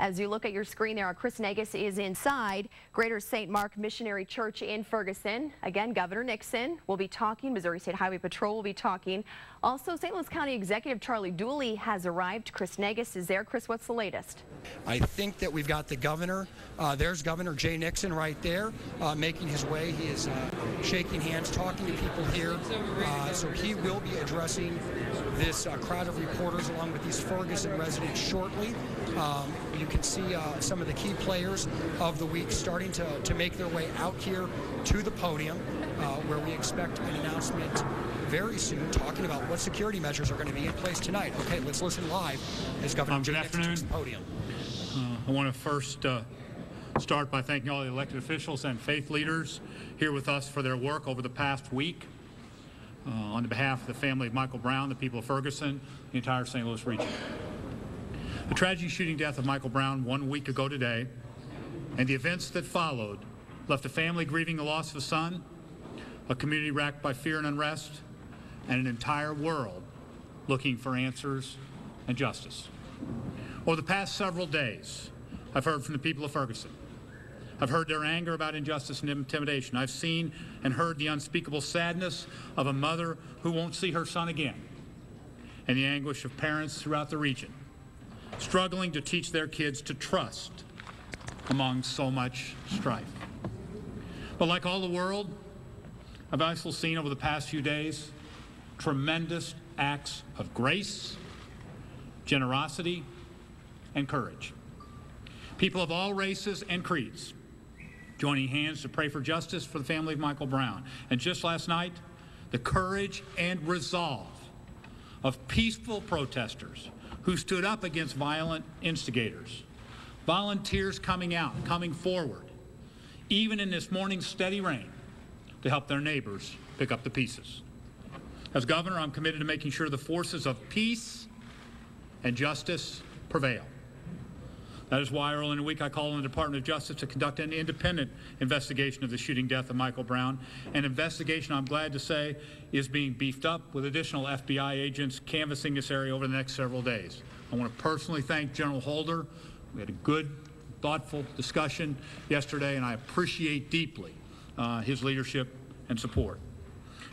As you look at your screen there, Chris Negus is inside Greater St. Mark Missionary Church in Ferguson. Again, Governor Nixon will be talking. Missouri State Highway Patrol will be talking. Also, St. Louis County Executive Charlie Dooley has arrived. Chris Negus is there. Chris, what's the latest? I think that we've got the governor. There's Governor Jay Nixon right there making his way. He is shaking hands, talking to people here. So he will be addressing this crowd of reporters along with these Ferguson residents shortly. You can see some of the key players of the week starting to make their way out here to the podium where we expect an announcement very soon talking about what security measures are going to be in place tonight. Okay, let's listen live as Governor Jay Nixon takes the podium. I want to first start by thanking all the elected officials and faith leaders here with us for their work over the past week. On behalf of the family of Michael Brown, the people of Ferguson, the entire St. Louis region. The tragic shooting death of Michael Brown 1 week ago today and the events that followed left a family grieving the loss of a son, a community racked by fear and unrest, and an entire world looking for answers and justice. Over the past several days, I've heard from the people of Ferguson. I've heard their anger about injustice and intimidation. I've seen and heard the unspeakable sadness of a mother who won't see her son again, and the anguish of parents throughout the region, struggling to teach their kids to trust among so much strife. But like all the world, I've also seen over the past few days tremendous acts of grace, generosity, and courage. People of all races and creeds joining hands to pray for justice for the family of Michael Brown. And just last night, the courage and resolve of peaceful protesters who stood up against violent instigators, volunteers coming out, coming forward, even in this morning's steady rain, to help their neighbors pick up the pieces. As governor, I'm committed to making sure the forces of peace and justice prevail. That is why early in the week I called on the Department of Justice to conduct an independent investigation of the shooting death of Michael Brown. An investigation, I'm glad to say, is being beefed up with additional FBI agents canvassing this area over the next several days. I want to personally thank General Holder. We had a good, thoughtful discussion yesterday, and I appreciate deeply his leadership and support.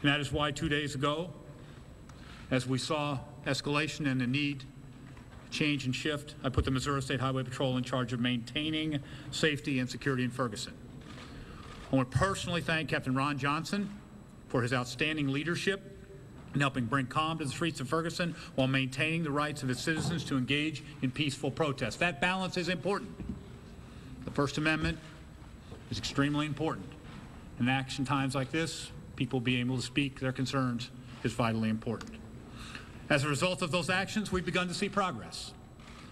And that is why 2 days ago, as we saw escalation and the need change and shift, I put the Missouri State Highway Patrol in charge of maintaining safety and security in Ferguson. I want to personally thank Captain Ron Johnson for his outstanding leadership in helping bring calm to the streets of Ferguson while maintaining the rights of its citizens to engage in peaceful protests. That balance is important. The First Amendment is extremely important. In action times like this, people being able to speak their concerns is vitally important. As a result of those actions, we've begun to see progress.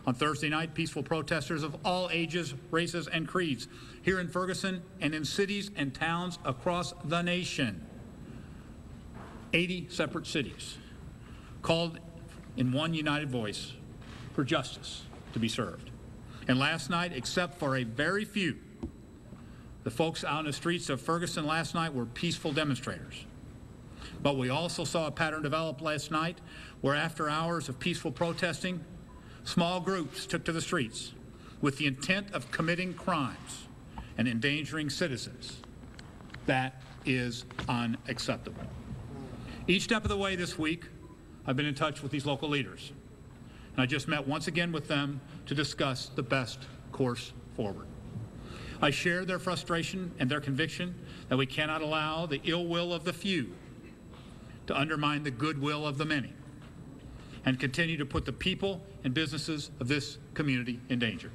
On Thursday night, peaceful protesters of all ages, races, and creeds here in Ferguson and in cities and towns across the nation, 80 separate cities, called in one united voice for justice to be served. And last night, except for a very few, the folks out in the streets of Ferguson last night were peaceful demonstrators. But we also saw a pattern develop last night where after hours of peaceful protesting, small groups took to the streets with the intent of committing crimes and endangering citizens. That is unacceptable. Each step of the way this week, I've been in touch with these local leaders. And I just met once again with them to discuss the best course forward. I share their frustration and their conviction that we cannot allow the ill will of the few to undermine the goodwill of the many and continue to put the people and businesses of this community in danger.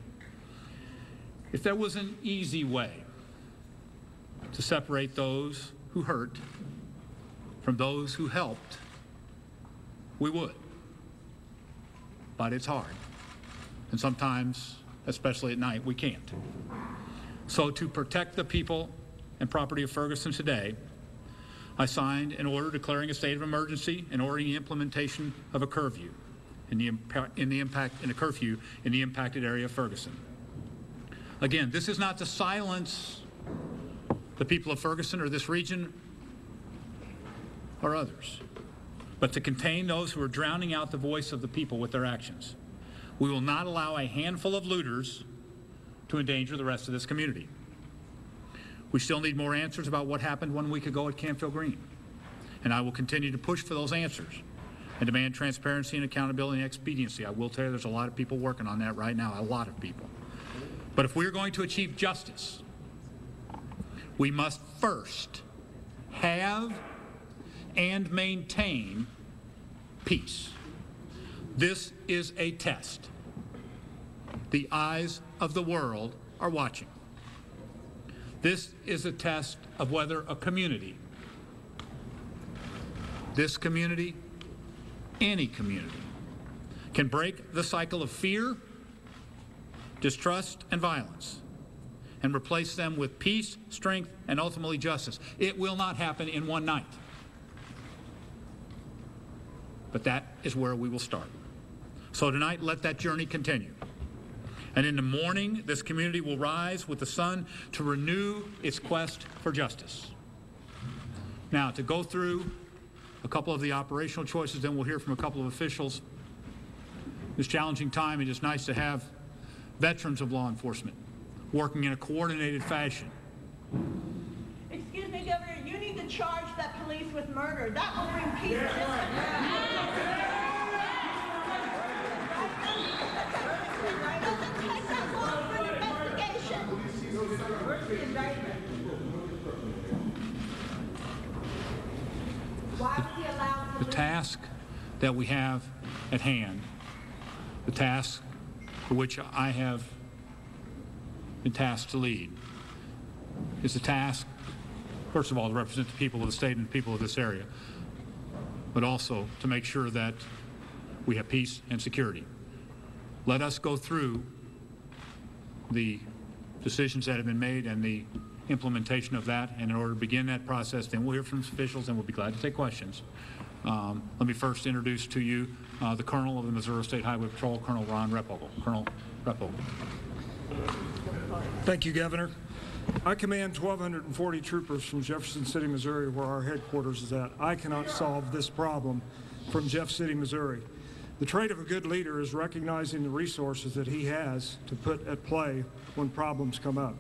If there was an easy way to separate those who hurt from those who helped, we would. But it's hard. And sometimes, especially at night, we can't. So to protect the people and property of Ferguson today, I signed an order declaring a state of emergency and ordering the implementation of a curfew in the impacted area of Ferguson. Again, this is not to silence the people of Ferguson or this region or others, but to contain those who are drowning out the voice of the people with their actions. We will not allow a handful of looters to endanger the rest of this community. We still need more answers about what happened 1 week ago at Campfield Green, and I will continue to push for those answers and demand transparency and accountability and expediency. I will tell you there's a lot of people working on that right now, a lot of people. But if we're going to achieve justice, we must first have and maintain peace. This is a test. The eyes of the world are watching. This is a test of whether a community, this community, any community, can break the cycle of fear, distrust, and violence and replace them with peace, strength, and ultimately justice. It will not happen in one night. But that is where we will start. So tonight, let that journey continue. And in the morning, this community will rise with the sun to renew its quest for justice. Now, to go through a couple of the operational choices, then we'll hear from a couple of officials. This challenging time, it is nice to have veterans of law enforcement working in a coordinated fashion. Excuse me, Governor, you need to charge that police with murder. That will bring peace to this The task that we have at hand, the task for which I have been tasked to lead, is the task, first of all, to represent the people of the state and the people of this area, but also to make sure that we have peace and security. Let us go through the decisions that have been made and the implementation of that, and in order to begin that process, then we'll hear from officials and we'll be glad to take questions. Let me first introduce to you the Colonel of the Missouri State Highway Patrol, Colonel Ron Repogle. Colonel Repogle. Thank you, Governor. I command 1,240 troopers from Jefferson City, Missouri, where our headquarters is at. I cannot solve this problem from Jeff City, Missouri. The trait of a good leader is recognizing the resources that he has to put at play when problems come up.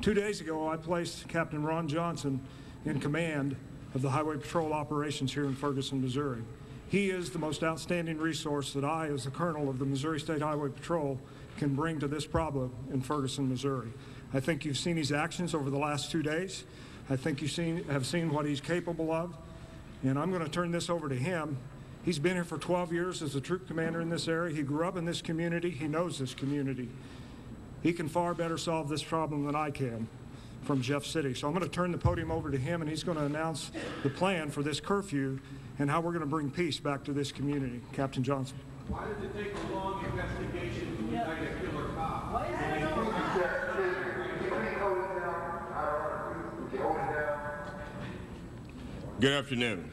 2 days ago, I placed Captain Ron Johnson in command of the Highway Patrol operations here in Ferguson, Missouri. He is the most outstanding resource that I, as the Colonel of the Missouri State Highway Patrol, can bring to this problem in Ferguson, Missouri. I think you've seen his actions over the last 2 days. I think you have seen what he's capable of, and I'm going to turn this over to him. He's been here for 12 years as a troop commander in this area. He grew up in this community. He knows this community. He can far better solve this problem than I can from Jeff City. So I'm going to turn the podium over to him, and he's going to announce the plan for this curfew and how we're going to bring peace back to this community. Captain Johnson. Why did it take a long investigation to indict a killer cop? Good afternoon.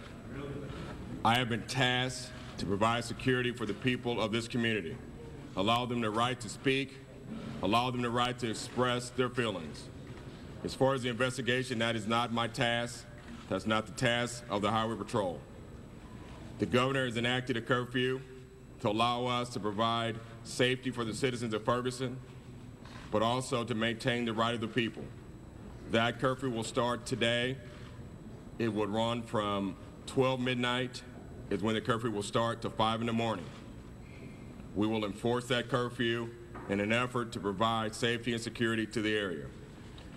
I have been tasked to provide security for the people of this community, allow them the right to speak, allow them the right to express their feelings. As far as the investigation, that is not my task. That's not the task of the Highway Patrol. The governor has enacted a curfew to allow us to provide safety for the citizens of Ferguson, but also to maintain the right of the people. That curfew will start today. It would run from 12 midnight is when the curfew will start to 5 in the morning. We will enforce that curfew in an effort to provide safety and security to the area.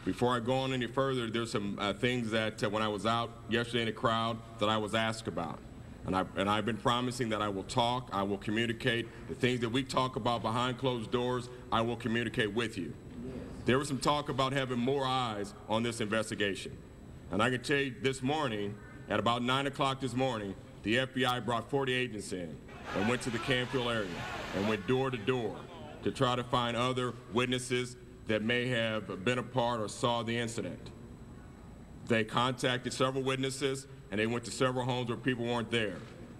Before I go on any further, there's some things that when I was out yesterday in the crowd that I was asked about. And I've been promising that I will talk, I will communicate. The things that we talk about behind closed doors, I will communicate with you. There was some talk about having more eyes on this investigation. And I can tell you this morning, at about 9 o'clock this morning, the FBI brought 40 agents in and went to the Campfield area and went door to door to try to find other witnesses that may have been a part or saw the incident. They contacted several witnesses, and they went to several homes where people weren't there.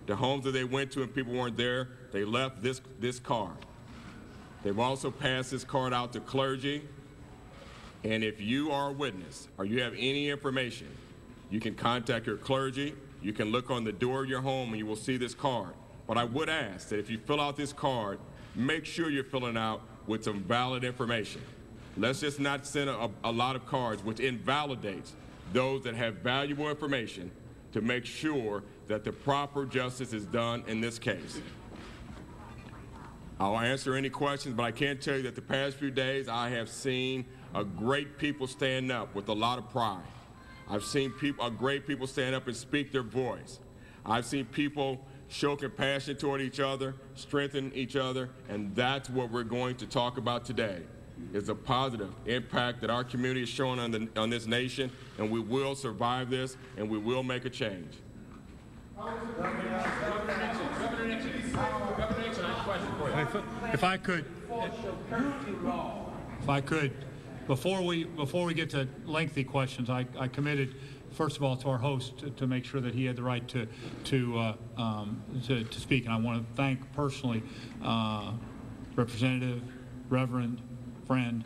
The homes that they went to and people weren't there, they left this card. They've also passed this card out to clergy, and if you are a witness or you have any information, you can contact your clergy. You can look on the door of your home and you will see this card. But I would ask that if you fill out this card, make sure you're filling out with some valid information. Let's just not send a lot of cards which invalidates those that have valuable information to make sure that the proper justice is done in this case. I'll answer any questions, but I can tell you that the past few days I have seen a great people stand up with a lot of pride. I've seen great people stand up and speak their voice. I've seen people show compassion toward each other, strengthen each other, and that's what we're going to talk about today, is the positive impact that our community is showing on this nation, and we will survive this, and we will make a change. Governor Nixon, I have a question for you. If I could, before we get to lengthy questions, I committed, first of all, to our host to make sure that he had the right to speak, and I want to thank personally Representative, Reverend, friend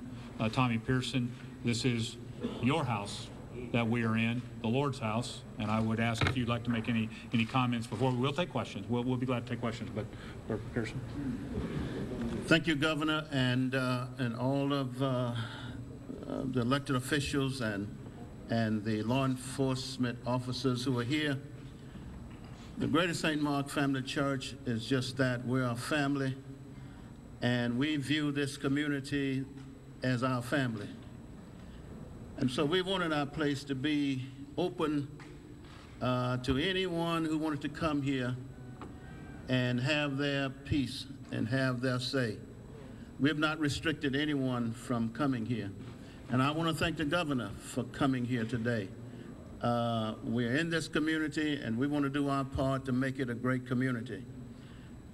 Tommy Pearson. This is your house that we are in, the Lord's house, and I would ask if you'd like to make any comments before we'll take questions. We'll be glad to take questions, but Reverend Pearson. Thank you, Governor, and all of the elected officials and the law enforcement officers who are here. The Greater St. Mark Family Church is just that. We're a family, and we view this community as our family. And so we wanted our place to be open to anyone who wanted to come here and have their peace and have their say. We have not restricted anyone from coming here. And I want to thank the governor for coming here today. We're in this community, and we want to do our part to make it a great community.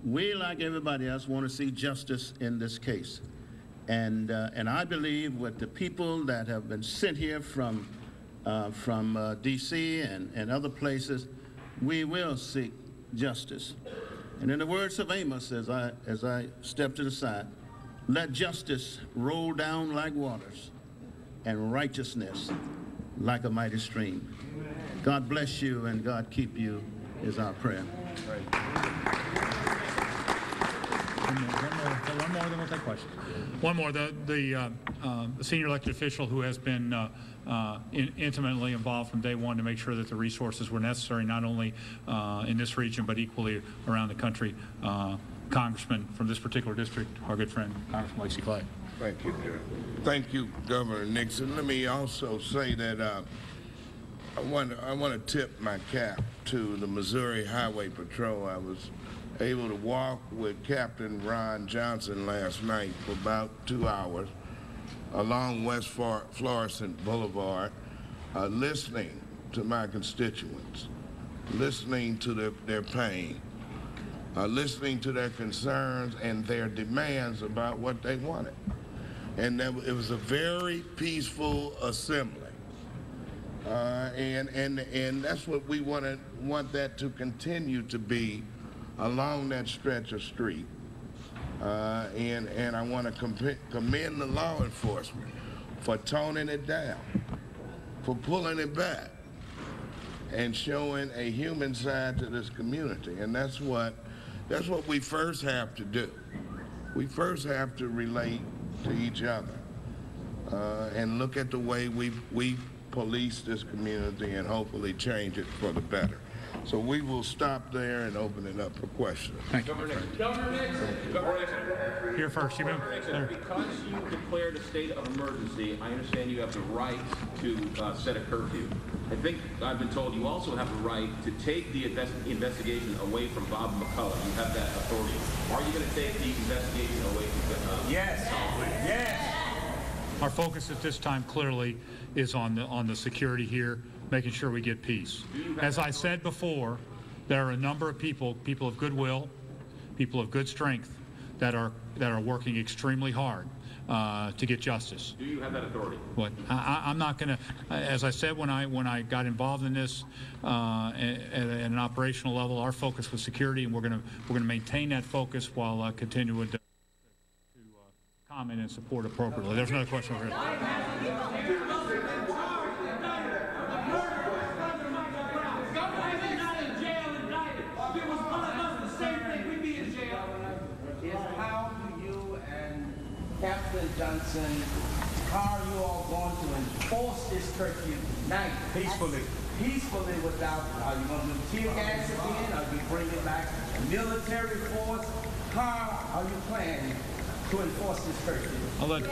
We, like everybody else, want to see justice in this case. And I believe with the people that have been sent here from D.C. and other places, we will seek justice. And in the words of Amos, as I step to the side, let justice roll down like waters and righteousness like a mighty stream. God bless you and God keep you is our prayer. One more, then we'll take questions. One more. The senior elected official who has been intimately involved from day one to make sure that the resources were necessary, not only in this region but equally around the country. Congressman from this particular district, our good friend, Congressman Lacey Clay. Thank you, Jerry. Thank you, Governor Nixon. Let me also say that I want to tip my cap to the Missouri Highway Patrol. I was able to walk with Captain Ron Johnson last night for about 2 hours along West Florissant Boulevard, listening to my constituents, listening to their pain, listening to their concerns and their demands about what they wanted. And it was a very peaceful assembly. And that's what we want that to continue to be along that stretch of street. And I want to commend the law enforcement for toning it down, for pulling it back, and showing a human side to this community. And that's what we first have to do. We first have to relate to each other and look at the way we police this community and hopefully change it for the better. So we will stop there and open it up for questions. Thank you. Governor Nixon. Here first. Because you declared a state of emergency, I understand you have the right to set a curfew. I think I've been told you also have the right to take the investigation away from Bob McCullough. You have that authority. Are you going to take the investigation away from Yes. Yes. Our focus at this time clearly is on the security here, making sure we get peace. As I said before, there are a number of people of goodwill, people of good strength that are working extremely hard to get justice. Do you have that authority? What I'm not going to, as I said when I got involved in this at an operational level, our focus was security, and we're going to maintain that focus while continuing to comment and support appropriately. There's another question over here. How Captain Johnson, how are you all going to enforce this curfew tonight? Peacefully. Peacefully without, are you going to do tear gas again? Are you bringing back military force? How are you planning to enforce this curfew? I'll let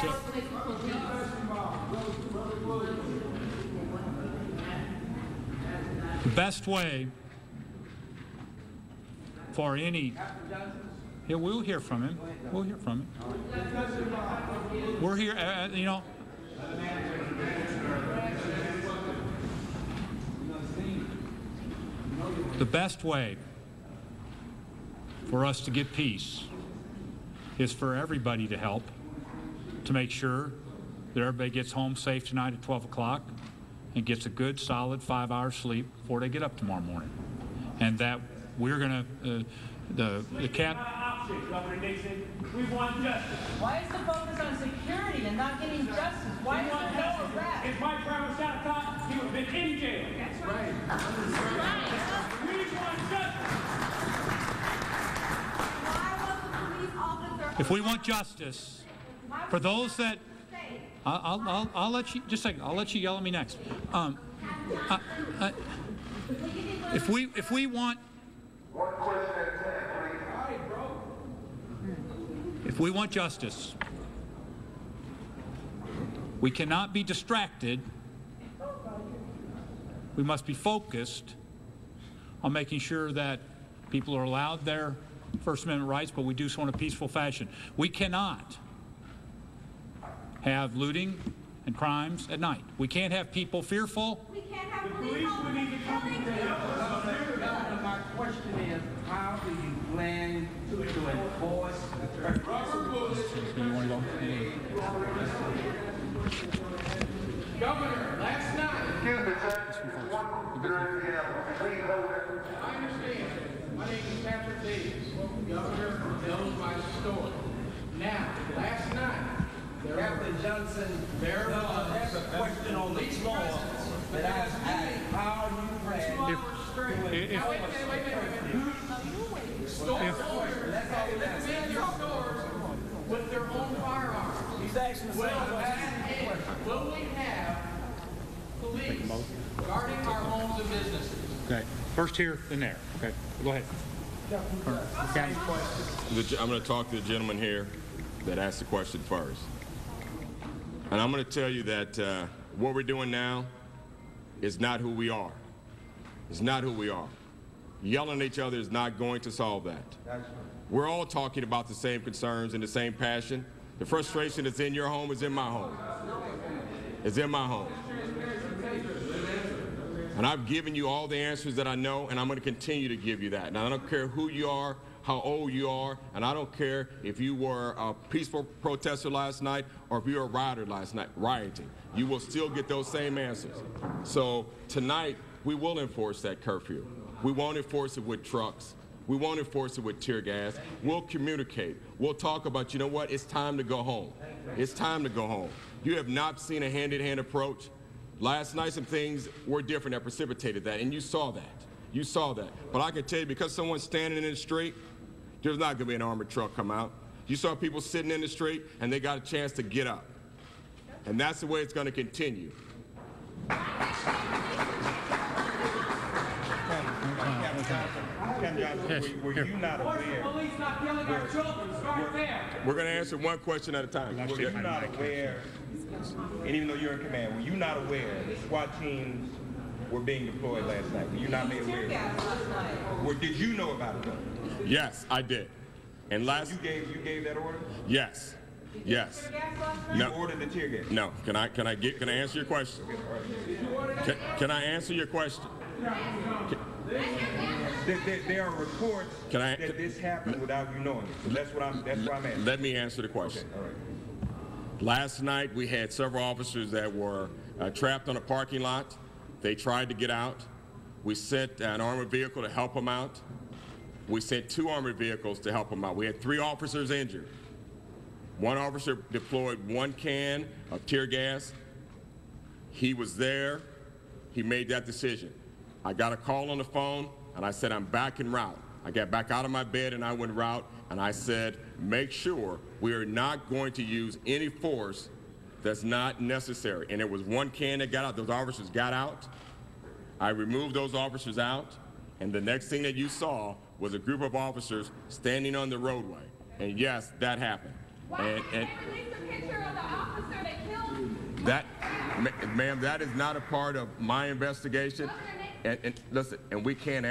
the best way for any... Yeah, we'll hear from him. We'll hear from him. We're here, you know. The best way for us to get peace is for everybody to help to make sure that everybody gets home safe tonight at 12 o'clock and gets a good, solid 5 hours sleep before they get up tomorrow morning. And that we're going to, the Governor Nixon, we want justice. Why is the focus on security and not getting justice? Why is there no arrest? If Mike Brown was shot top, he would have been in jail. That's right. We want justice. Why was the police officer... If we want justice for those that... I'll let you... Just a second. I'll let you yell at me next. If we want... If we want justice, we cannot be distracted. We must be focused on making sure that people are allowed their First Amendment rights, but we do so in a peaceful fashion. We cannot have looting and crimes at night. We can't have people fearful. We can't have police officers killing people. My question is, how do you plan to enforce Governor, last night. Excuse me, sir. I understand. My name is Patrick Davis, Governor knows my story. Now, last night, Captain Johnson, there was a question on these laws that I was asked, how you plan to with their own firearms. He's asking the same question. Will we have police guarding our homes and businesses? Okay. First here, then there. Okay. Go ahead. I'm going to talk to the gentleman here that asked the question first. And I'm going to tell you that what we're doing now is not who we are. It's not who we are. Yelling at each other is not going to solve that. We're all talking about the same concerns and the same passion. The frustration that's in your home is in my home. It's in my home. And I've given you all the answers that I know, and I'm going to continue to give you that. And I don't care who you are, how old you are, and I don't care if you were a peaceful protester last night or if you were a rioter last night, rioting. You will still get those same answers. So tonight, we will enforce that curfew. We won't enforce it with trucks. We won't enforce it with tear gas. We'll communicate. We'll talk about, you know what, it's time to go home. It's time to go home. You have not seen a hand-in-hand approach. Last night, some things were different that precipitated that, and you saw that. You saw that. But I can tell you, because someone's standing in the street, there's not going to be an armored truck come out. You saw people sitting in the street, and they got a chance to get up. And that's the way it's going to continue. Were you not aware? Police not killing our children. Start there. We're going to answer one question at a time. Were you not aware, and even though you're in command, were you not aware that SWAT teams were being deployed last night? Were you not made aware? Did you know about it though? Yes, I did. And last you gave that order? Yes. Yes. You ordered the tear gas? No. Can I answer your question? Can I answer your question? There are reports that this happened without you knowing it. So that's why I'm asking. Let me answer the question. Okay, all right. Last night we had several officers that were trapped on a parking lot. They tried to get out. We sent an armored vehicle to help them out. We sent 2 armored vehicles to help them out. We had 3 officers injured. 1 officer deployed 1 can of tear gas. He was there. He made that decision. I got a call on the phone, and I said, I'm back en route. I got back out of my bed and I went route, and I said, make sure we are not going to use any force that's not necessary. And there was one can that got out. Those officers got out. I removed those officers out, and the next thing that you saw was a group of officers standing on the roadway. And yes, that happened. Why didn't they release the picture of the officer that killed? That, ma'am, that is not a part of my investigation. And listen, and we cannot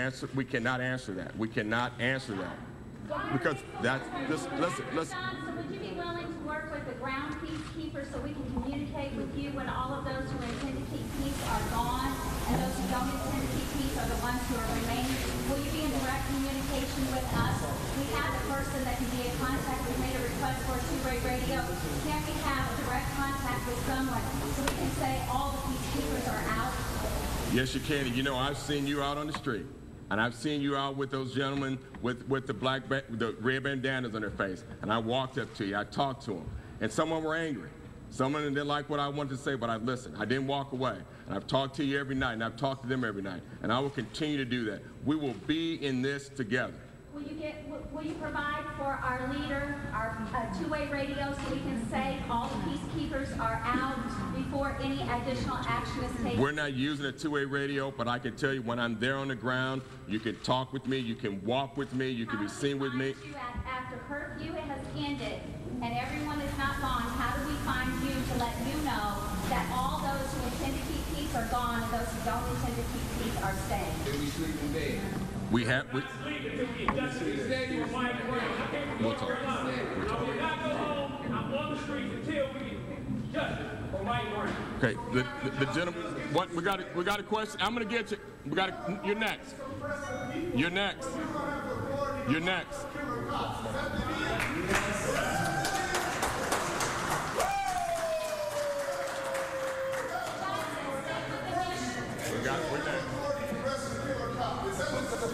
answer that. We cannot answer that. Because that's, listen. So would you be willing to work with the ground peacekeepers so we can communicate with you when all of those who intend to keep peace are gone and those who don't intend to keep peace are the ones who are remaining? Will you be in direct communication with us? We have a person that can be in contact. We made a request for a two-way radio. Can't we have a direct contact with someone so we can say all the peacekeepers are out? Yes, you can. And you know, I've seen you out on the street. And I've seen you out with those gentlemen with the red bandanas on their face. And I walked up to you. I talked to them. And some of them were angry. Some of them didn't like what I wanted to say, but I listened. I didn't walk away. And I've talked to you every night, and I've talked to them every night. And I will continue to do that. We will be in this together. Will you provide for our leader, our two-way radio, so we can say all the peacekeepers are out before any additional action is taken? We're not using a two-way radio, but I can tell you when I'm there on the ground, you can talk with me, you can walk with me, you can be seen with me. After curfew has ended and everyone is not gone, how do we find you to let you know that all those who intend to keep peace are gone and those who don't intend to keep peace are staying? Did we sleep in bed? We have. We'll talk. We'll talk. Okay, the gentleman. What we got a question. I'm gonna get you. You're next. You're next. You're next.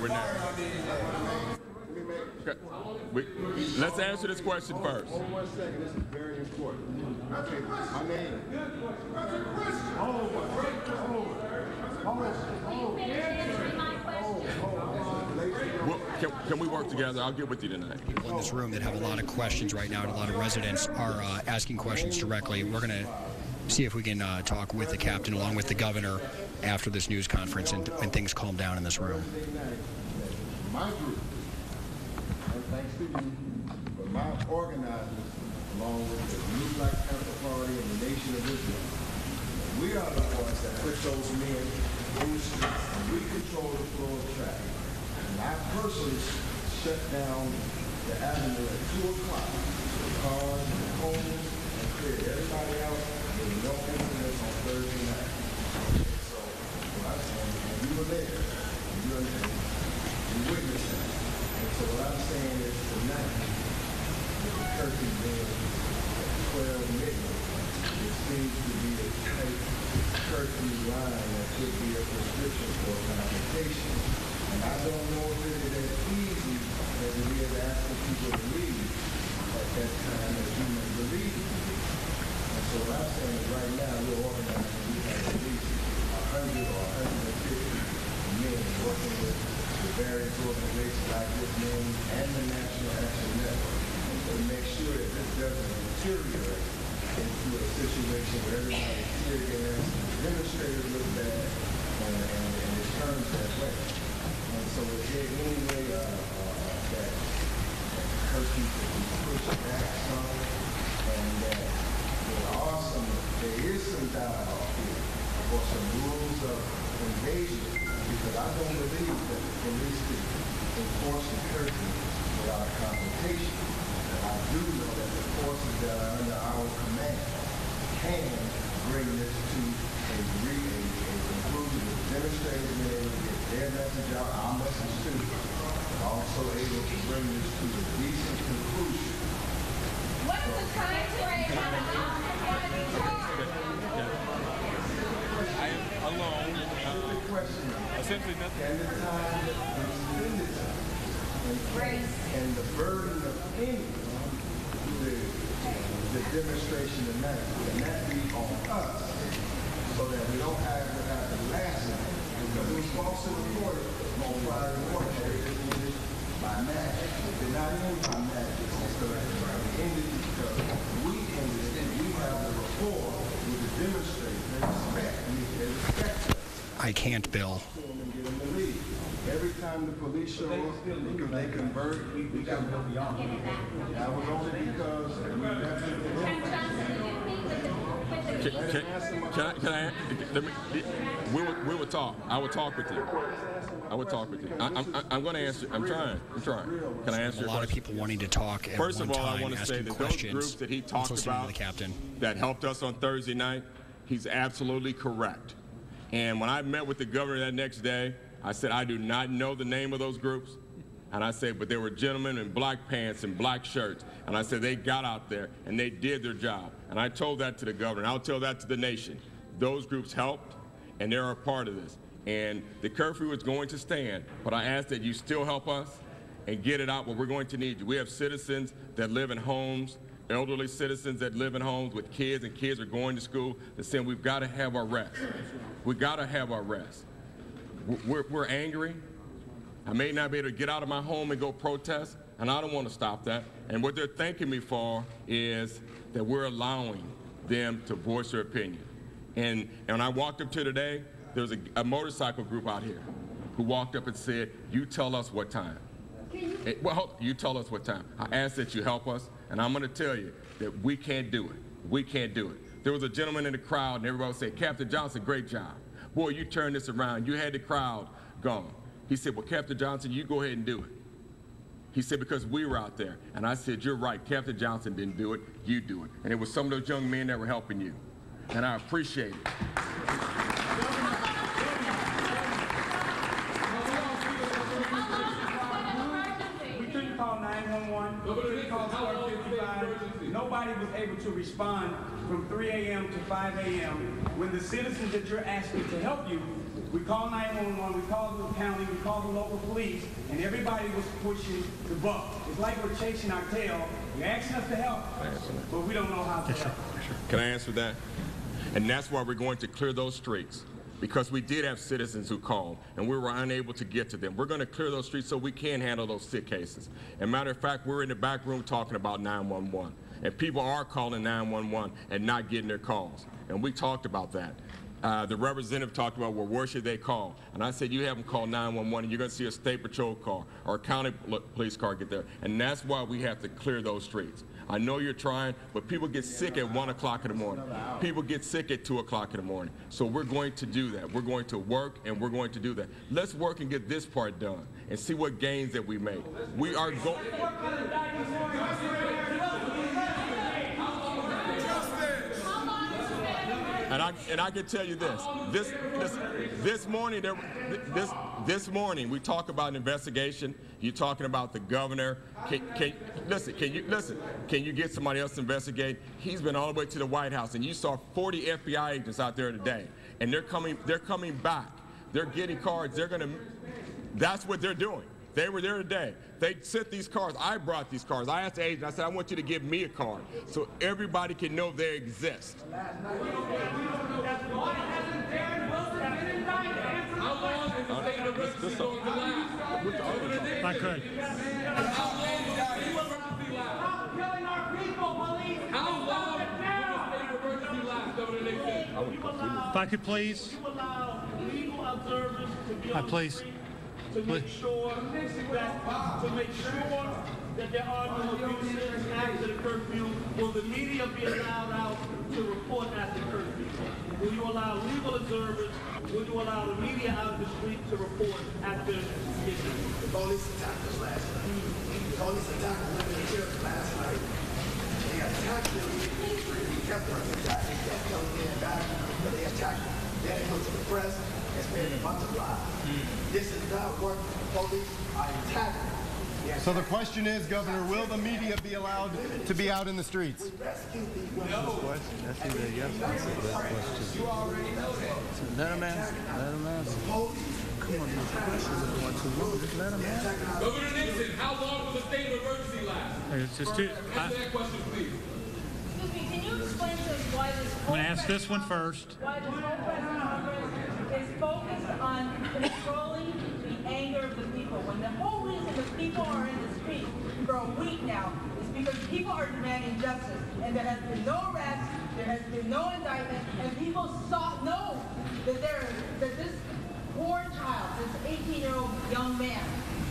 We're next. Okay. Let's answer this question first. Hold 1 second. This is very important. Okay, my name. Can we work together? I'll get with you tonight. People in this room that have a lot of questions right now, and a lot of residents are asking questions directly. We're going to see if we can talk with the captain along with the governor after this news conference and things calm down in this room. My group, and thanks to you, but my organizers, along with the New Black Panther Party and the Nation of Islam, we are the ones that put those men in the streets, and we control the flow of traffic. And I personally shut down the avenue at 2 o'clock, the cars, the homes, and cleared everybody out. There was no incidents on Thursday night. So, what I'm saying, and you were there, and you understand. You witnessed that. And so what I'm saying is tonight, with the curfew being at 12 midnight, it seems to be a tight curfew line that could be a prescription for confrontation. And I don't know if it is as easy as it is asking people to leave at that time as you may believe. And so what I'm saying is right now we're organizing, we have at least 100 or 150 men working with the various organizations like this name and the National Action Network to make sure that this doesn't deteriorate into a situation where everybody's tear gas, demonstrators look bad, and it turns that way. And so is there any way that curfew can be pushed back some, and that there is some dialogue here for some rules of engagement? Because I don't believe that the police can enforce the curfew without a confrontation. And I do know that the forces that are under our command can bring this to a conclusion. The demonstrators being able to get their message out, our message too, and also able to bring this to a decent conclusion. What is the time frame on the officer going to be charged? I am alone. Essentially nothing. And the time that extended time and the burden of ending the demonstration tonight, and that be on us, so that we don't have what happened last night. Because it was false and reported on Friday morning. by magic. It did not end by magic, Mr. It ended because we ended it, and we have the rapport with the demonstrators. They respect us. I can't, Bill. Every time the police show up, they convert. We got to go beyond. That was only because we we will talk. I will talk with you. I will talk with you. I'm going to answer. I'm trying. Can I answer? A lot of people wanting to talk at First one of all, time, I want to say that those groups that he talked about that helped us on Thursday night, he's absolutely correct. And when I met with the governor that next day, I said, I do not know the name of those groups. And I said, but there were gentlemen in black pants and black shirts. And I said, they got out there and they did their job. And I told that to the governor, and I'll tell that to the nation. Those groups helped, and they're a part of this. And the curfew is going to stand, but I ask that you still help us and get it out where we're going to need you. We have citizens that live in homes, elderly citizens that live in homes with kids, and kids are going to school. They're saying we've got to have our rest. We've got to have our rest. We're angry. I may not be able to get out of my home and go protest, and I don't want to stop that. And what they're thanking me for is that we're allowing them to voice their opinion. And when I walked up to today, there was a motorcycle group out here who walked up and said, you tell us what time. Well, you tell us what time. I ask that you help us, and I'm going to tell you that we can't do it. We can't do it. There was a gentleman in the crowd, and everybody said, Captain Johnson, great job. Boy, you turned this around. You had the crowd going. He said, well, Captain Johnson, you go ahead and do it. He said, because we were out there. And I said, you're right. Captain Johnson didn't do it. You do it. And it was some of those young men that were helping you. And I appreciate it. We couldn't call 911. We couldn't call 455. Nobody was able to respond from 3 a.m. to 5 a.m. when the citizens that you're asking to help you, we called 911, we called the county, we called the local police, and everybody was pushing the buck. It's like we're chasing our tail. You're asking us to help, but we don't know how to help. Can I answer that? And that's why we're going to clear those streets, because we did have citizens who called, and we were unable to get to them. We're going to clear those streets so we can handle those sick cases. And matter of fact, we're in the back room talking about 911, and people are calling 911 and not getting their calls. And we talked about that. The representative talked about, well, where should they call? And I said, you have them call 911, and you're going to see a state patrol car or a county police car get there. And that's why we have to clear those streets. I know you're trying, but people get sick at 1 o'clock in the morning. People get sick at 2 o'clock in the morning. So we're going to do that. We're going to work, and we're going to do that. Let's work and get this part done and see what gains that we make. We are going... And I can tell you this. This morning we talk about an investigation. You're talking about the governor. Can you get somebody else to investigate? He's been all the way to the White House, and you saw 40 FBI agents out there today, and they're coming back. They're getting cards. That's what they're doing. They were there today. They sent these cards. I brought these cards. I asked the agent, I said, I want you to give me a card so everybody can know they exist. If I could. If I could please. Please. To make sure that there are no abuses after the curfew. Will the media be allowed out to report after the curfew? Will you allow legal observers? Will you allow the media out of the street to report after the issue? The police attacked us last night. The police attacked women and children last night. They attacked them. We kept us attacked. They kept telling me back, but they attacked them. Then they go to the press and spend a bunch of lives. This is not working for the police. I attack them. So the question is, Governor, will the media be allowed to be out in the streets? No. That's either yes or no question. You already know that. Let him answer. Let him answer. Come on, these questions are going too long. Just let him answer. Governor Nixon, how long will the state of emergency last? It's just too. Answer that question, please. Excuse me, can you explain to us why this I'm going to ask this one first. Why this whole press conference is focused on controlling the anger of the people, when the whole reason the people are in the street for a week now is because people are demanding justice, and there has been no arrest, there has been no indictment, and people know that this poor child, this 18-year-old young man,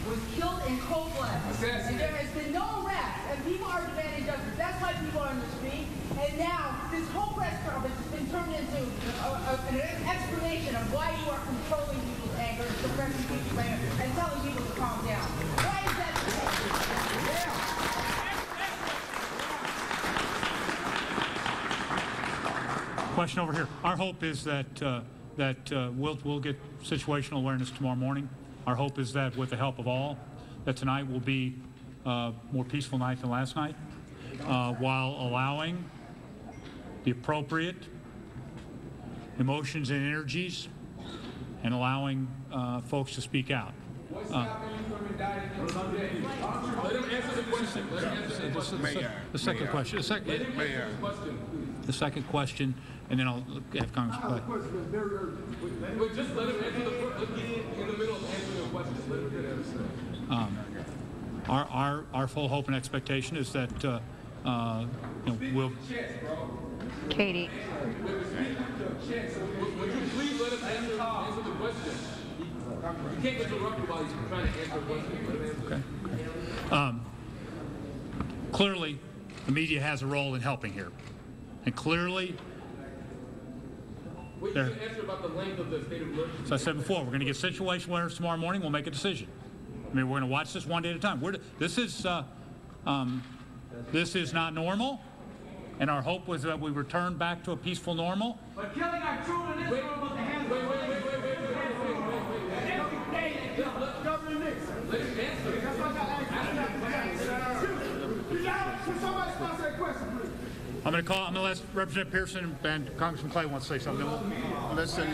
was killed in cold blood, and there has been no arrest, and people are demanding justice. That's why people are in the street. And now this whole press conference has been turned into an explanation of why you are controlling people's anger, suppressing people's anger, and telling people to calm down. Why is that the case? Question over here. Our hope is that we'll get situational awareness tomorrow morning. Our hope is that with the help of all, that tonight will be a more peaceful night than last night, while allowing the appropriate emotions and energies and allowing folks to speak out. What's stopping you from indicting him today? Let him answer the question. Let him answer the question. The second question. The second question, and then I'll have Congressman Clay. But just let him answer the question. In the middle of answering the question, let him get answer. Our full hope and expectation is that we'll. Katie. Would you please let him answer the question? You can't interrupt him while he's trying to answer a question. Okay. Clearly, the media has a role in helping here, and clearly. Wait, you can answer about the length of the state of emergency. As I said before, we're going to get situational awareness tomorrow morning. We'll make a decision. I mean, we're going to watch this one day at a time. This is not normal, and our hope was that we return back to a peaceful normal. But killing our children is normal with the hands of Governor Nixon. Let him answer. That's why I got Can somebody answer that question, please? I'm going to let Representative Pearson and Congressman Clay want to say something. Listen.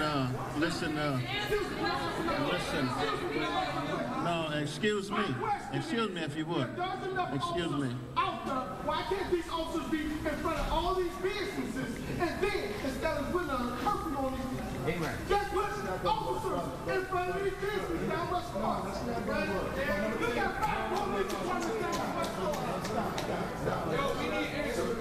No, excuse me. Excuse me if you would. Excuse me. Why can't these officers be in front of all these businesses and then, instead of putting a curfew on these people, just put officers in front of these businesses down West Park? We got 5 police departments down West Park. Yo, we need answers.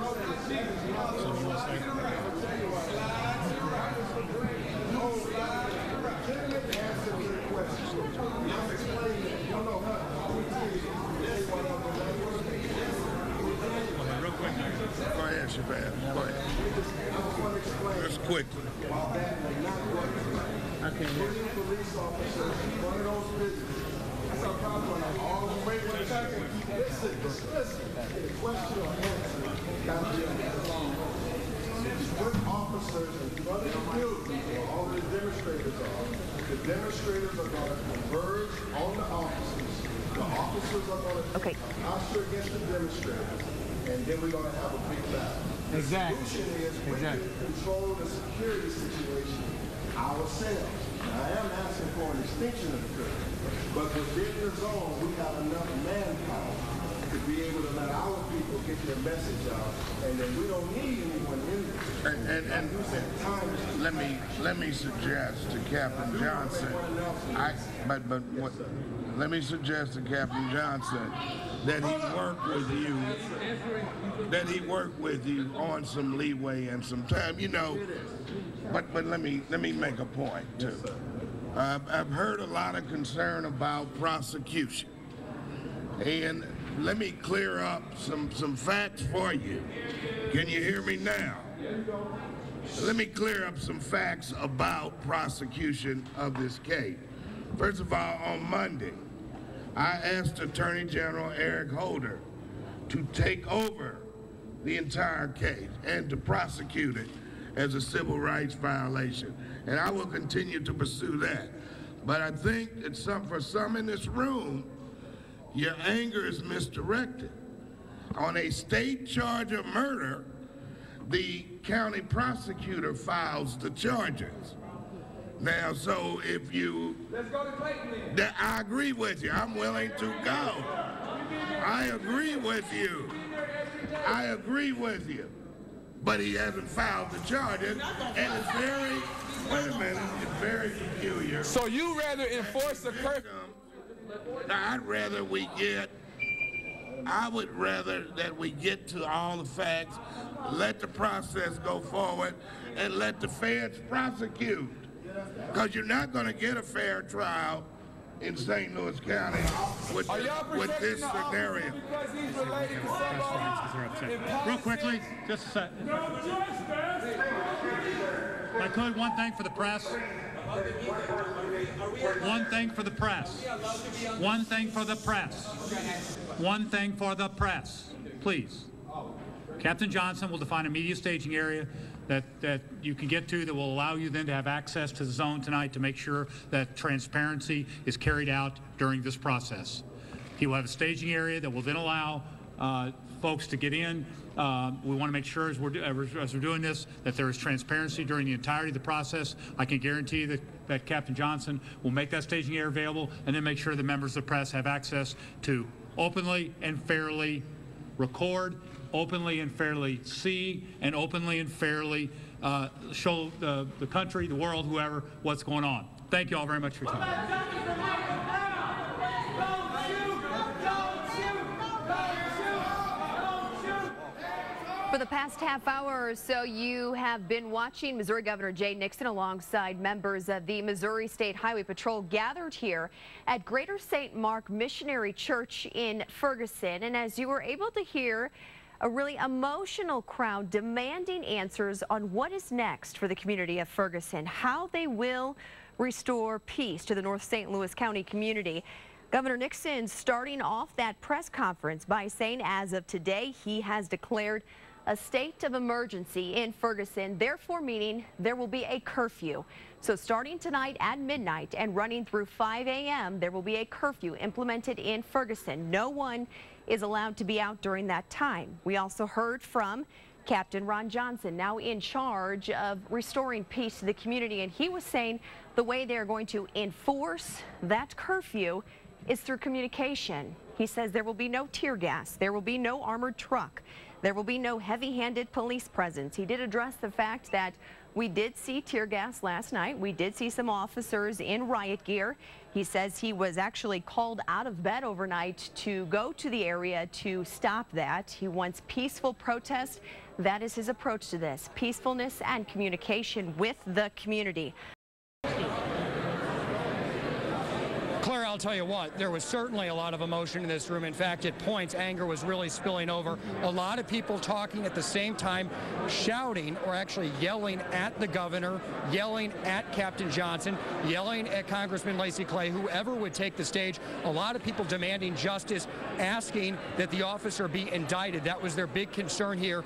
Go ahead, Shabazz. Go ahead. Just quickly. I can't hear. Police officers, one of those businesses. That's our problem. Wait a second. Listen. The question or answer got to be what officers in front of the building where all the demonstrators are. The demonstrators are going to converge on the officers. The officers are going to usher against the demonstrators. And then we're going to have a big battle. Exactly. The solution is we can control the security situation ourselves. Now, I am asking for an extension of the curfew, but within the zone, we have enough manpower to be able to let our people get their message out, and then we don't need anyone in there. And let me suggest to Captain Johnson, let me suggest to Captain Johnson that he work with you on some leeway and some time, but let me make a point too. I've heard a lot of concern about prosecution, and let me clear up some facts for you. Can you hear me now? Let me clear up some facts about prosecution of this case. First of all, on Monday, I asked Attorney General Eric Holder to take over the entire case and to prosecute it as a civil rights violation. And I will continue to pursue that. But I think that for some in this room, your anger is misdirected. On a state charge of murder, the county prosecutor files the charges. Now, so if you... Let's go to Clayton then. I agree with you. I'm willing to go. I agree with you. I agree with you. But he hasn't filed the charges, and it's very... Wait a minute. It's very peculiar. So you rather enforce the curfew? Now, I would rather that we get to all the facts, let the process go forward, and let the feds prosecute. Because you're not going to get a fair trial in St. Louis County with this scenario. Real quickly, just a sec. If I could, one thing for the press. One thing for the press. One thing for the press. One thing for the press. Please. Captain Johnson will define a media staging area that you can get to that will allow you then to have access to the zone tonight to make sure that transparency is carried out during this process. He will have a staging area that will then allow folks to get in. We want to make sure as we're doing this that there is transparency during the entirety of the process. I can guarantee that Captain Johnson will make that staging area available and then make sure the members of the press have access to openly and fairly record, openly and fairly see, and openly and fairly show the country, the world, whoever, what's going on. Thank you all very much for your time. For the past half hour or so, you have been watching Missouri Governor Jay Nixon alongside members of the Missouri State Highway Patrol gathered here at Greater St. Mark Missionary Church in Ferguson. And as you were able to hear, a really emotional crowd demanding answers on what is next for the community of Ferguson, how they will restore peace to the North St. Louis County community. Governor Nixon starting off that press conference by saying as of today, he has declared a state of emergency in Ferguson, therefore meaning there will be a curfew. So starting tonight at midnight and running through 5 a.m., there will be a curfew implemented in Ferguson. No one is allowed to be out during that time. We also heard from Captain Ron Johnson, now in charge of restoring peace to the community, and he was saying the way they're going to enforce that curfew is through communication. He says there will be no tear gas, there will be no armored truck, there will be no heavy-handed police presence. He did address the fact that we did see tear gas last night. We did see some officers in riot gear. He says he was actually called out of bed overnight to go to the area to stop that. He wants peaceful protest. That is his approach to this, peacefulness and communication with the community. Claire, I'll tell you what, there was certainly a lot of emotion in this room. In fact, at points, anger was really spilling over. A lot of people talking at the same time, shouting or actually yelling at the governor, yelling at Captain Johnson, yelling at Congressman Lacy Clay, whoever would take the stage. A lot of people demanding justice, asking that the officer be indicted. That was their big concern here.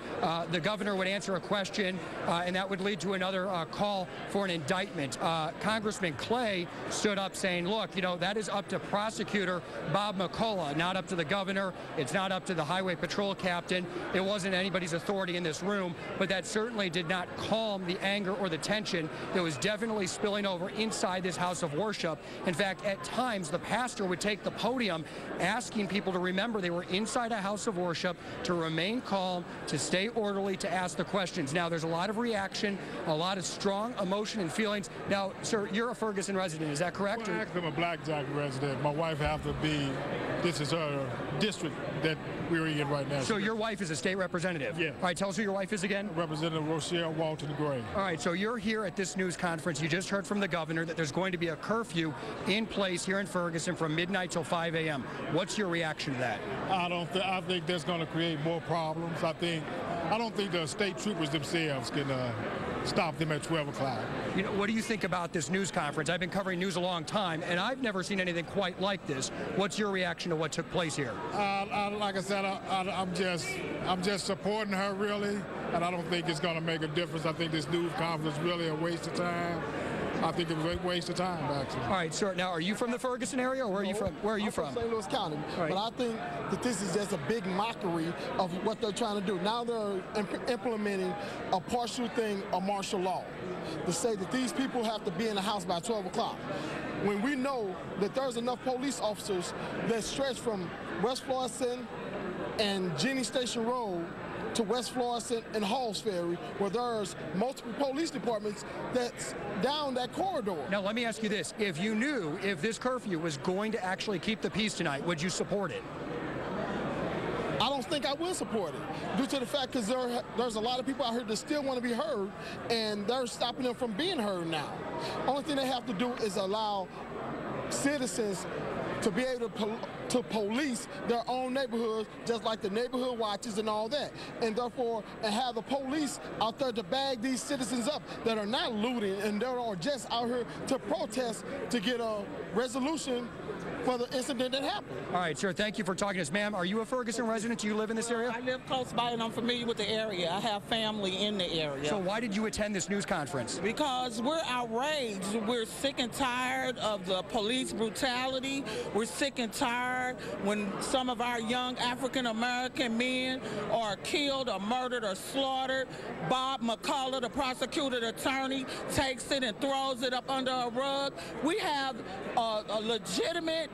The governor would answer a question, and that would lead to another call for an indictment. Congressman Clay stood up saying, look, you know, that is up to prosecutor Bob McCullough, not up to the governor. It's not up to the highway patrol captain. It wasn't anybody's authority in this room, but that certainly did not calm the anger or the tension that was definitely spilling over inside this house of worship. In fact, at times, the pastor would take the podium asking people to remember they were inside a house of worship, to remain calm, to stay orderly, to ask the questions. Now, there's a lot of reaction, a lot of strong emotion and feelings. Now, sir, you're a Ferguson resident, is that correct? Well, I'm a Blackjack resident. My wife have to be, this is her district that we're in right now. So your wife is a state representative? Yeah. All right, tell us who your wife is again. Representative Rochelle Walton Gray. All right, so you're here at this news conference. You just heard from the governor that there's going to be a curfew in place here in Ferguson from midnight till 5 a.m. What's your reaction to that? I think that's going to create more problems. I don't think the state troopers themselves can stop them at 12 o'clock. You know, what do you think about this news conference? I've been covering news a long time, and I've never seen anything quite like this. What's your reaction to what took place here? Like I said, I'm just supporting her, really, and I don't think it's going to make a difference. I think this news conference is really a waste of time. I think it was a waste of time, actually. All right, sir. Now, are you from the Ferguson area, or where are you from? Where are you from? St. Louis County. Right. But I think that this is just a big mockery of what they're trying to do. Now they're implementing a partial thing of martial law to say that these people have to be in the house by 12 o'clock. When we know that there's enough police officers that stretch from West Florissant and Jenny Station Road to West Florissant and Halls Ferry, where there's multiple police departments that's down that corridor. Now, let me ask you this. If you knew if this curfew was going to actually keep the peace tonight, would you support it? I don't think I will support it, due to the fact because there's a lot of people out here that still want to be heard, and they're stopping them from being heard now. Only thing they have to do is allow citizens to be able to police their own neighborhoods, just like the neighborhood watches and all that. And therefore, and have the police out there to bag these citizens up that are not looting and that are just out here to protest to get a resolution for the incident that happened. All right, sir, thank you for talking to us. Ma'am, are you a Ferguson resident? Do you live in this area? I live close by and I'm familiar with the area. I have family in the area. So why did you attend this news conference? Because we're outraged. We're sick and tired of the police brutality. We're sick and tired when some of our young African-American men are killed or murdered or slaughtered. Bob McCullough, the prosecuting attorney, takes it and throws it up under a rug. We have a legitimate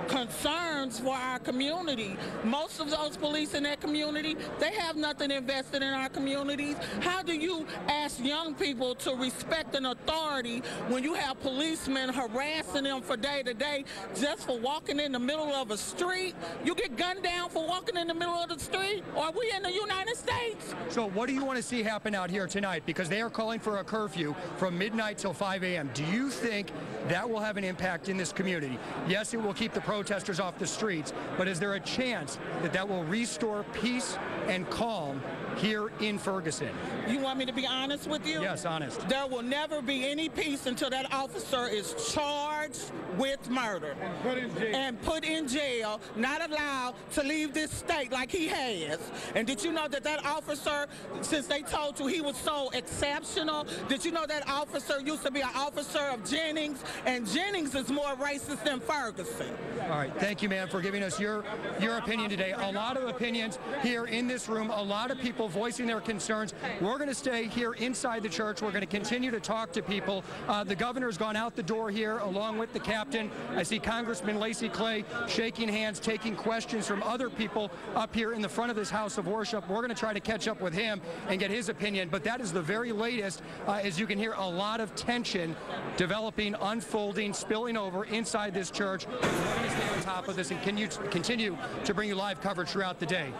concerns for our community. Most of those police in that community, they have nothing invested in our communities. How do you ask young people to respect an authority when you have policemen harassing them for day to day just for walking in the middle of a street? You get gunned down for walking in the middle of the street? Are we in the United States? So what do you want to see happen out here tonight? Because they are calling for a curfew from midnight till 5 a.m. Do you think that will have an impact in this community? Yes, it will keep the protesters off the streets, but is there a chance that that will restore peace and calm here in Ferguson? You want me to be honest with you? Yes, honest. There will never be any peace until that officer is charged with murder and put in jail, not allowed to leave this state like he has. And did you know that that officer, since they told you he was so exceptional, did you know that officer used to be an officer of Jennings, and Jennings is more racist than Ferguson? All right, thank you, ma'am, for giving us your opinion today. A lot of opinions here in this room, a lot of people voicing their concerns. We're going to stay here inside the church. We're going to continue to talk to people. The governor's gone out the door here along with the captain. I see Congressman Lacey Clay shaking hands, taking questions from other people up here in the front of this house of worship. We're going to try to catch up with him and get his opinion, but that is the very latest. As you can hear, a lot of tension developing, unfolding, spilling over inside this church. We're going to stay on top of this and continue to bring you live coverage throughout the day.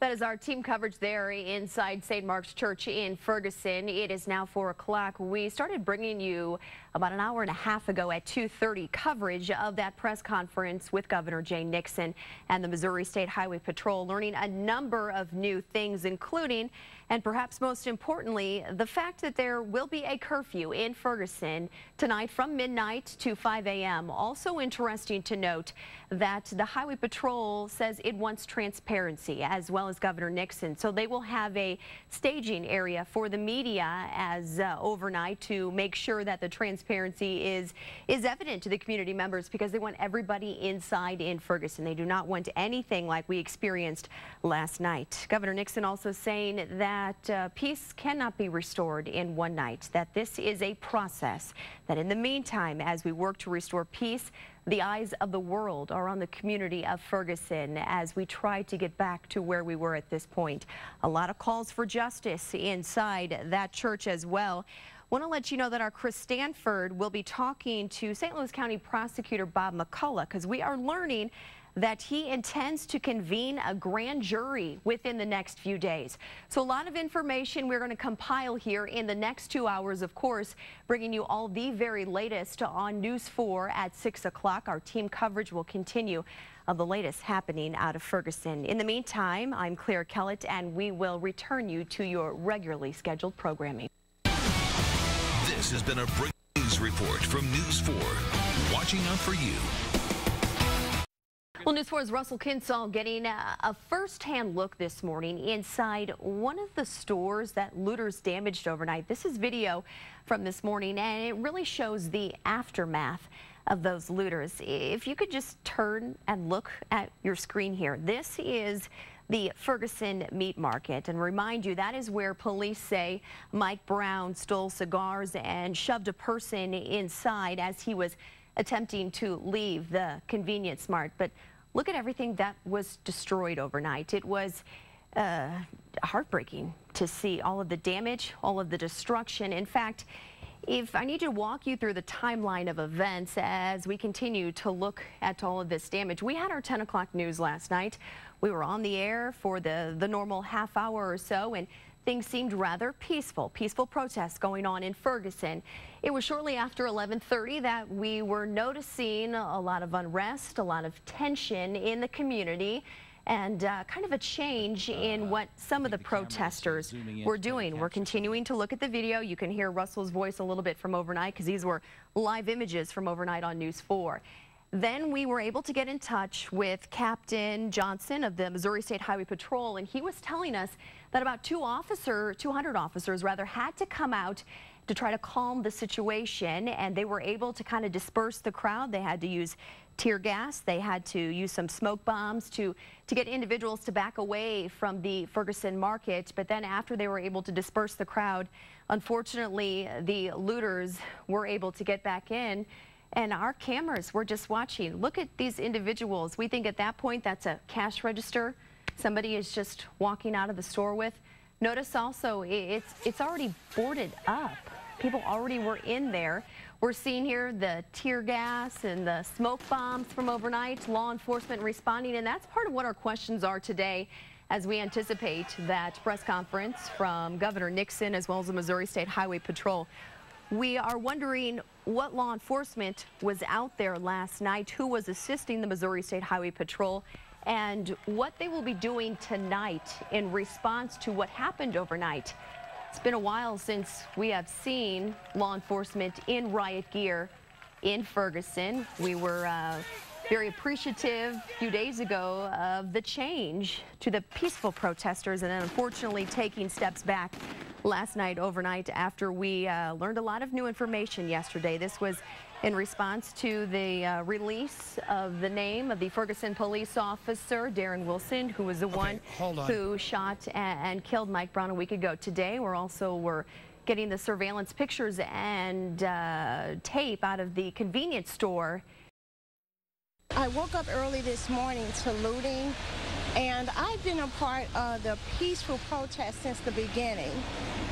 That is our team coverage there inside St. Mark's Church in Ferguson. It is now 4 o'clock. We started bringing you about an hour and a half ago at 2:30 coverage of that press conference with Governor Jay Nixon and the Missouri State Highway Patrol, learning a number of new things, including, and perhaps most importantly, the fact that there will be a curfew in Ferguson tonight from midnight to 5 a.m. Also interesting to note that the Highway Patrol says it wants transparency, as well as Governor Nixon. So they will have a staging area for the media as overnight to make sure that the transparency is evident to the community members, because they want everybody inside in Ferguson. They do not want anything like we experienced last night. Governor Nixon also saying that peace cannot be restored in one night, that this is a process, that in the meantime, as we work to restore peace, the eyes of the world are on the community of Ferguson as we try to get back to where we were at this point. A lot of calls for justice inside that church as well. Want to let you know that our Chris Stanford will be talking to St. Louis County Prosecutor Bob McCullough, because we are learning that he intends to convene a grand jury within the next few days. So a lot of information we're going to compile here in the next 2 hours, of course, bringing you all the very latest on News 4 at 6 o'clock. Our team coverage will continue of the latest happening out of Ferguson. In the meantime, I'm Claire Kellett, and we will return you to your regularly scheduled programming. This has been a breaking news report from News 4. Watching out for you. Well, News 4's Russell Kinsall getting a first-hand look this morning inside one of the stores that looters damaged overnight. This is video from this morning, and it really shows the aftermath of those looters. If you could just turn and look at your screen here. This is the Ferguson Meat Market, and remind you, that is where police say Mike Brown stole cigars and shoved a person inside as he was attempting to leave the convenience mart. But look at everything that was destroyed overnight. It was heartbreaking to see all of the damage, all of the destruction. In fact, if I need to walk you through the timeline of events as we continue to look at all of this damage, we had our 10 o'clock news last night. We were on the air for the normal half hour or so, and things seemed rather peaceful protests going on in Ferguson. It was shortly after 11:30 that we were noticing a lot of unrest, a lot of tension in the community, and kind of a change in what some of the protesters were doing. We're continuing to look at the video. You can hear Russell's voice a little bit from overnight because these were live images from overnight on News 4. Then we were able to get in touch with Captain Johnson of the Missouri State Highway Patrol, and he was telling us that about 200 officers had to come out to try to calm the situation, and they were able to kind of disperse the crowd. They had to use tear gas. They had to use some smoke bombs to get individuals to back away from the Ferguson market. But then after they were able to disperse the crowd, unfortunately, the looters were able to get back in. And our cameras were just watching. Look at these individuals. We think at that point that's a cash register somebody is just walking out of the store with. Notice also it's already boarded up. People already were in there. We're seeing here the tear gas and the smoke bombs from overnight, law enforcement responding, and that's part of what our questions are today as we anticipate that press conference from Governor Nixon as well as the Missouri State Highway Patrol. We are wondering what law enforcement was out there last night, who was assisting the Missouri State Highway Patrol, and what they will be doing tonight in response to what happened overnight. It's been a while since we have seen law enforcement in riot gear in Ferguson. We were very appreciative a few days ago of the change to the peaceful protesters, and then unfortunately taking steps back last night overnight after we learned a lot of new information yesterday. This was in response to the release of the name of the Ferguson police officer, Darren Wilson, who was the one who shot and killed Mike Brown a week ago. Today, we're getting the surveillance pictures and tape out of the convenience store. I woke up early this morning to looting, and I've been a part of the peaceful protest since the beginning.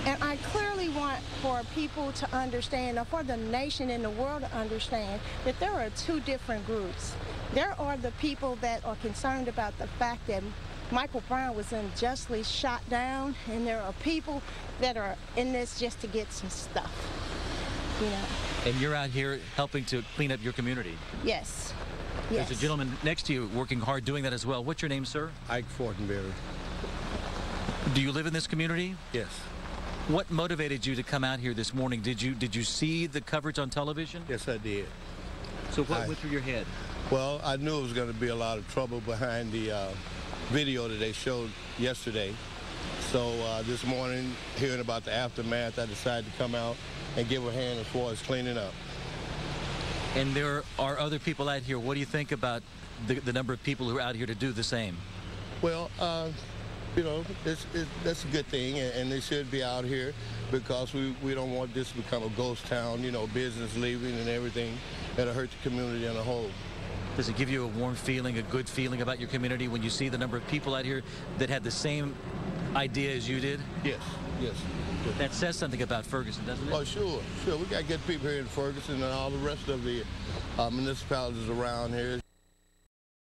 And I clearly want for people to understand, or for the nation and the world to understand, that there are two different groups. There are the people that are concerned about the fact that Michael Brown was unjustly shot down, and there are people that are in this just to get some stuff, you know. And you're out here helping to clean up your community? Yes. There's a gentleman next to you working hard doing that as well. What's your name, sir? Ike Fortenberry. Do you live in this community? Yes. What motivated you to come out here this morning? Did you see the coverage on television? Yes, I did. So what went through your head? Well, I knew it was going to be a lot of trouble behind the video that they showed yesterday. So this morning, hearing about the aftermath, I decided to come out and give a hand as far as cleaning up. And there are other people out here. What do you think about the number of people who are out here to do the same? Well, you know, that's a good thing, and they should be out here because we don't want this to become a ghost town, you know, business leaving and everything that'll hurt the community in a whole. Does it give you a warm feeling, a good feeling about your community when you see the number of people out here that had the same idea as you did? Yes, yes. That says something about Ferguson, doesn't it? Oh, sure. We got to get people here in Ferguson and all the rest of the municipalities around here.